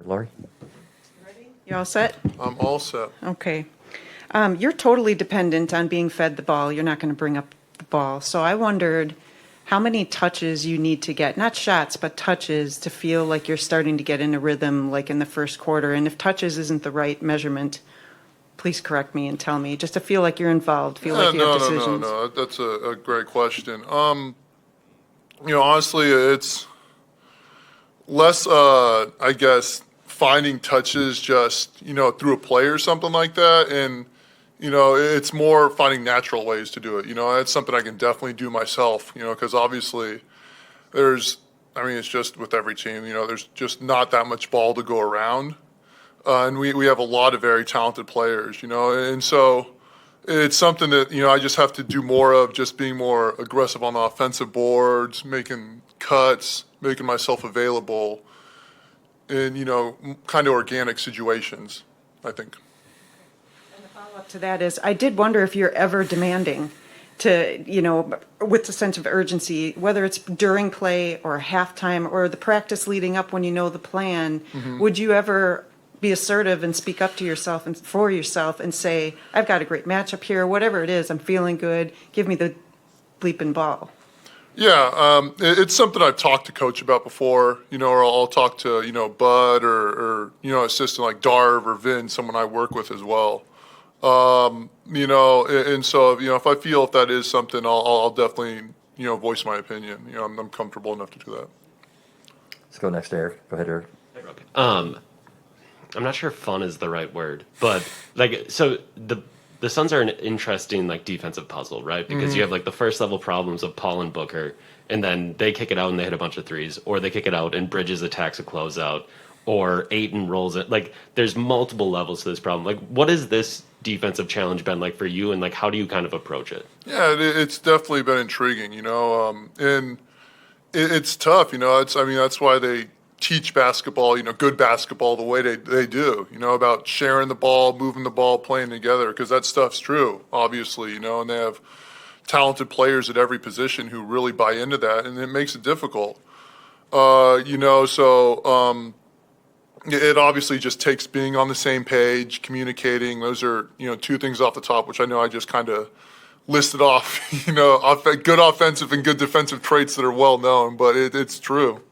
Lori? You all set? I'm all set. Okay. You're totally dependent on being fed the ball. You're not going to bring up the ball. So I wondered how many touches you need to get, not shots, but touches to feel like you're starting to get in a rhythm like in the first quarter. And if touches isn't the right measurement, please correct me and tell me, just to feel like you're involved, feel like you have decisions. No. That's a great question. Honestly, it's less, I guess, finding touches just, through a play or something like that. And, it's more finding natural ways to do it. It's something I can definitely do myself, because obviously it's just with every team, there's just not that much ball to go around. And we have a lot of very talented players, and so it's something that, I just have to do more of, just being more aggressive on the offensive boards, making cuts, making myself available in, kind of organic situations, I think. And the follow-up to that is, I did wonder if you're ever demanding to, with the sense of urgency, whether it's during play or halftime or the practice leading up when you know the plan, would you ever be assertive and speak up to yourself and for yourself and say, I've got a great matchup here, whatever it is, I'm feeling good, give me the bleeping ball? Yeah, it's something I've talked to Coach about before, or I'll talk to, Bud or assistant like Darv or Vin, someone I work with as well. And so, if I feel if that is something, I'll definitely, voice my opinion. I'm comfortable enough to do that. Let's go next to Eric. Go ahead, Eric. I'm not sure if fun is the right word, but so the Suns are an interesting defensive puzzle, right? Because you have the first level problems of Paul and Booker, and then they kick it out and they hit a bunch of threes, or they kick it out and Bridges attacks a closeout, or Ayton rolls it. There's multiple levels to this problem. What has this defensive challenge been like for you, and how do you kind of approach it? Yeah, it's definitely been intriguing, and it's tough, that's why they teach basketball, good basketball the way they do, about sharing the ball, moving the ball, playing together, because that stuff's true, obviously, and they have talented players at every position who really buy into that, and it makes it difficult. It obviously just takes being on the same page, communicating. Those are, two things off the top, which I know I just kind of listed off, good offensive and good defensive traits that are well known, but it's true.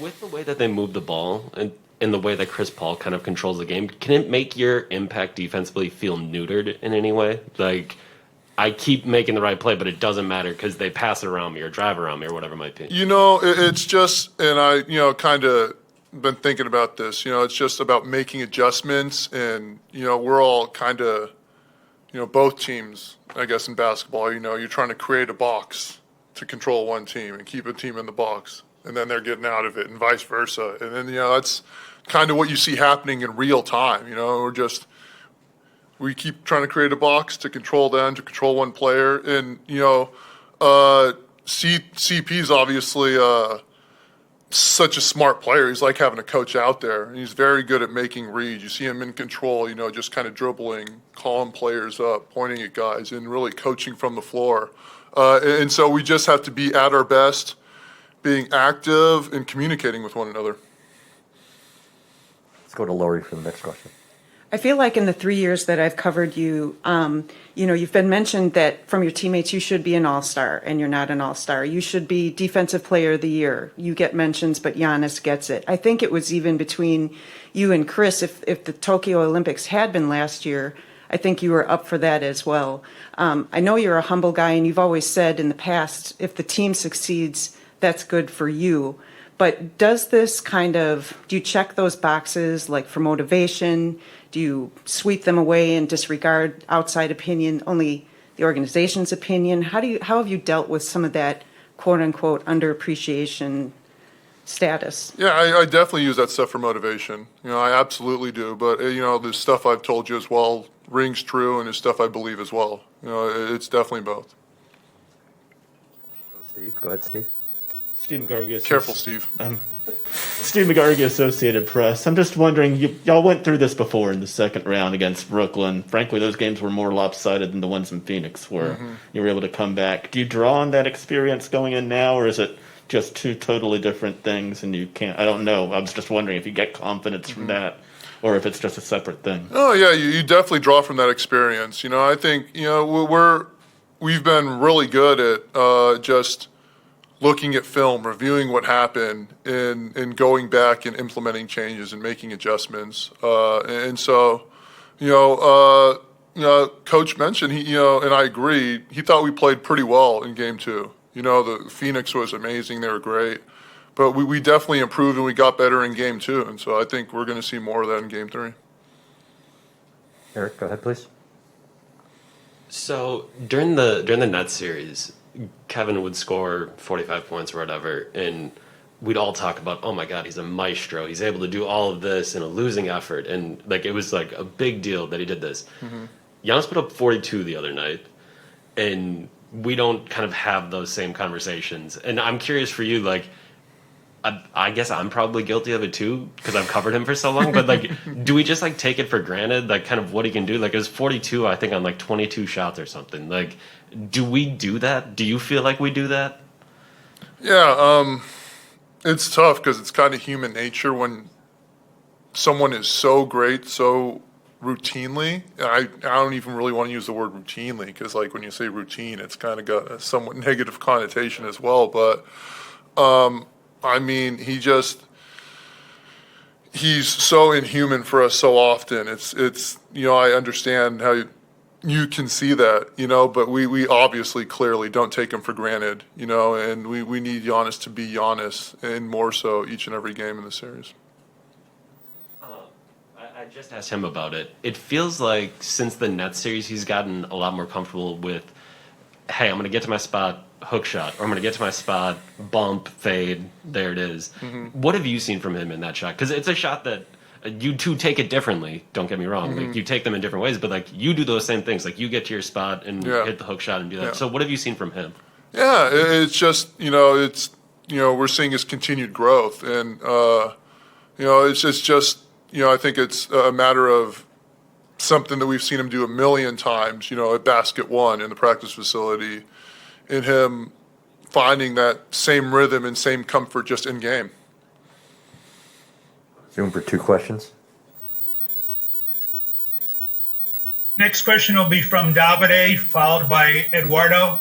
With the way that they move the ball and in the way that Chris Paul kind of controls the game, can it make your impact defensively feel neutered in any way? I keep making the right play, but it doesn't matter because they pass it around me or drive around me or whatever it might be. It's just, and I, kind of been thinking about this, it's just about making adjustments, and, we're all kind of, both teams, I guess, in basketball, you're trying to create a box to control one team and keep a team in the box. And then they're getting out of it, and vice versa. And then, that's kind of what you see happening in real time. We keep trying to create a box to control them, to control one player. And, CP's obviously such a smart player. He's like having a coach out there. And he's very good at making reads. You see him in control, just kind of dribbling, calling players up, pointing at guys, and really coaching from the floor. And so we just have to be at our best, being active and communicating with one another. Let's go to Lori for the next question. I feel like in the 3 years that I've covered you, you've been mentioned that from your teammates you should be an all-star, and you're not an all-star. You should be Defensive Player of the Year. You get mentions, but Giannis gets it. I think it was even between you and Chris, if the Tokyo Olympics had been last year, I think you were up for that as well. I know you're a humble guy, and you've always said in the past, if the team succeeds, that's good for you. But does this do you check those boxes for motivation? Do you sweep them away and disregard outside opinion, only the organization's opinion? How have you dealt with some of that quote unquote underappreciation status? Yeah, I definitely use that stuff for motivation. I absolutely do. But, the stuff I've told you as well rings true, and it's stuff I believe as well. It's definitely both. Steve, go ahead, Steve. Steve McGargy. Careful, Steve. Steve McGargy, Associated Press. I'm just wondering, y'all went through this before in the second round against Brooklyn. Frankly, those games were more lopsided than the ones in Phoenix, where you were able to come back. Do you draw on that experience going in now, or is it just two totally different things, and you can't. I don't know. I was just wondering if you get confidence from that, or if it's just a separate thing. Oh yeah, you definitely draw from that experience. I think we've been really good at just looking at film, reviewing what happened, and going back and implementing changes and making adjustments. And so, Coach mentioned and I agree. He thought we played pretty well in Game 2. The Phoenix was amazing; they were great, but we definitely improved and we got better in Game 2. And so I think we're going to see more of that in Game 3. Eric, go ahead, please. So during the Nets series, Kevin would score 45 points or whatever, and we'd all talk about, oh my God, he's a maestro. He's able to do all of this in a losing effort, and it was a big deal that he did this. Giannis put up 42 the other night, and we don't kind of have those same conversations. And I'm curious for you, I guess I'm probably guilty of it too because I've covered him for so long. But do we just take it for granted, kind of what he can do? It was 42, I think, on 22 shots or something. Do we do that? Do you feel like we do that? Yeah, it's tough because it's kind of human nature when someone is so great, so routinely. I don't even really want to use the word routinely because when you say routine, it's kind of got a somewhat negative connotation as well. But I mean, he's so inhuman for us so often. It's I understand how you can see that, but we obviously clearly don't take him for granted, and we need Giannis to be Giannis, and more so each and every game in the series. I just asked him about it. It feels like since the Nets series, he's gotten a lot more comfortable with, hey, I'm going to get to my spot, hook shot, or I'm going to get to my spot, bump, fade, there it is. What have you seen from him in that shot? Because it's a shot that you two take it differently, don't get me wrong. You take them in different ways, but you do those same things. You get to your spot and hit the hook shot and do that. Yeah. So what have you seen from him? Yeah, it's just, we're seeing his continued growth. And, it's just, I think it's a matter of something that we've seen him do a million times, at Basket One in the practice facility, in him finding that same rhythm and same comfort just in game. Room for 2 questions. Next question will be from Davide, followed by Eduardo.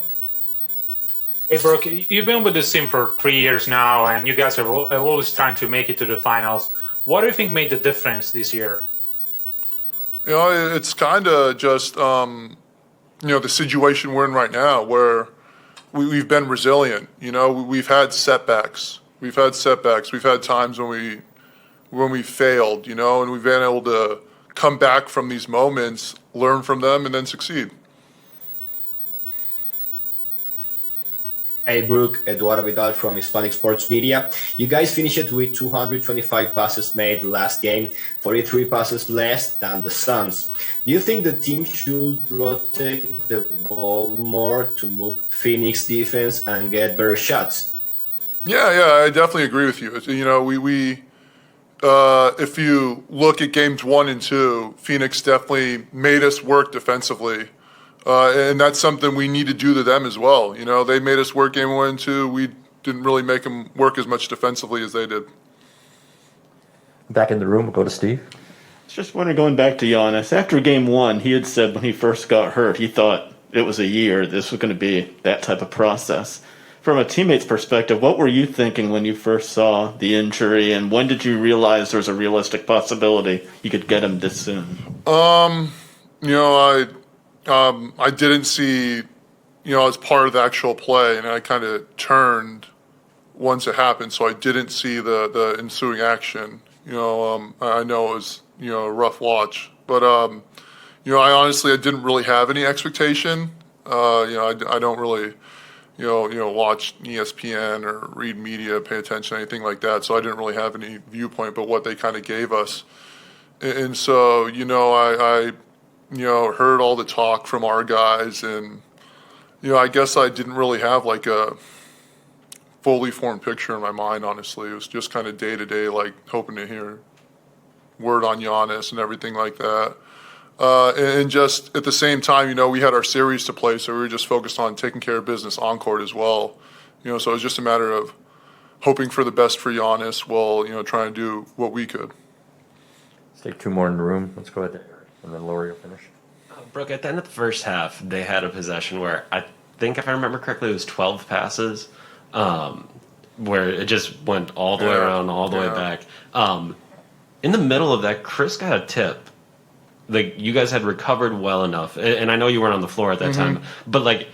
Hey, Brook, you've been with this team for 3 years now, and you guys are always trying to make it to the finals. What do you think made the difference this year? It's kind of just, the situation we're in right now where we've been resilient. We've had setbacks. We've had times when we failed, and we've been able to come back from these moments, learn from them, and then succeed. Hey, Brook, Eduardo Vidal from Hispanic Sports Media. You guys finished with 225 passes made the last game, 43 passes less than the Suns. Do you think the team should rotate the ball more to move Phoenix defense and get better shots? Yeah, I definitely agree with you. We if you look at games 1 and 2, Phoenix definitely made us work defensively. And that's something we need to do to them as well. They made us work game 1 and 2. We didn't really make them work as much defensively as they did. Back in the room, we'll go to Steve. I was just wondering, going back to Giannis, after Game 1, he had said when he first got hurt, he thought it was a year, this was going to be that type of process. From a teammate's perspective, what were you thinking when you first saw the injury, and when did you realize there was a realistic possibility you could get him this soon? I didn't see, as part of the actual play, and I kind of turned once it happened, so I didn't see the ensuing action. I know it was, a rough watch, but, I honestly didn't really have any expectation. I don't really, watch ESPN or read media, pay attention, anything like that, so I didn't really have any viewpoint but what they kind of gave us. And so, I heard all the talk from our guys, and, I guess I didn't really have a fully formed picture in my mind, honestly. It was just kind of day to day, hoping to hear word on Giannis and everything like that. And just at the same time, we had our series to play, so we were just focused on taking care of business on court as well. So it was just a matter of hoping for the best for Giannis while, trying to do what we could. Let's take two more in the room. Let's go ahead, and then Lori will finish. Brooke, at the end of the first half, they had a possession where I think, if I remember correctly, it was 12 passes, where it just went all the way around, all the way back. In the middle of that, Chris got a tip. Like, you guys had recovered well enough, and I know you weren't on the floor at that time, but like,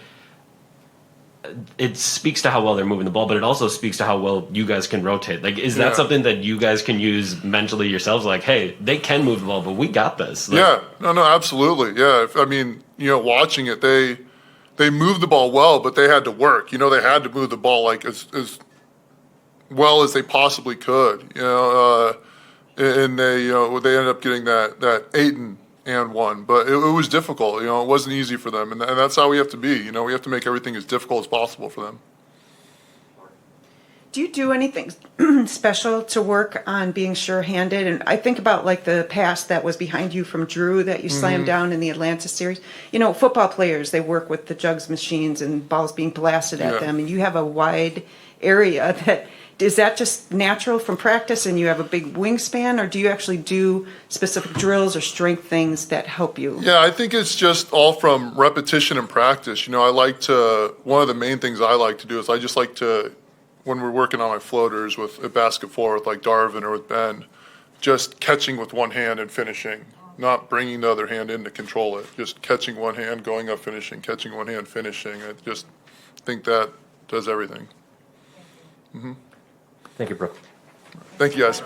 it speaks to how well they're moving the ball, but it also speaks to how well you guys can rotate. Like, is that something that you guys can use mentally yourselves? Like, hey, they can move the ball, but we got this. Like, no, absolutely. Yeah, I mean, watching it, they moved the ball well, but they had to work. They had to move the ball like as well as they possibly could. And they they ended up getting that 8-and-1, but it was difficult. It wasn't easy for them, and that's how we have to be. We have to make everything as difficult as possible for them. Do you do anything special to work on being sure-handed? And I think about like the pass that was behind you from Drew that you slammed down in the Atlanta series. Football players, they work with the jugs machines and balls being blasted at them, and you have a wide area that. Is that just natural from practice and you have a big wingspan, or do you actually do specific drills or strength things that help you? Yeah, I think it's just all from repetition and practice. One of the main things I like to do is I just like to, when we're working on my floaters with a basket four with like Darvin or with Ben, just catching with one hand and finishing, not bringing the other hand in to control it. Just catching one hand, going up, finishing, catching one hand, finishing. I just think that does everything. Thank you, Brooke. Thank you, guys.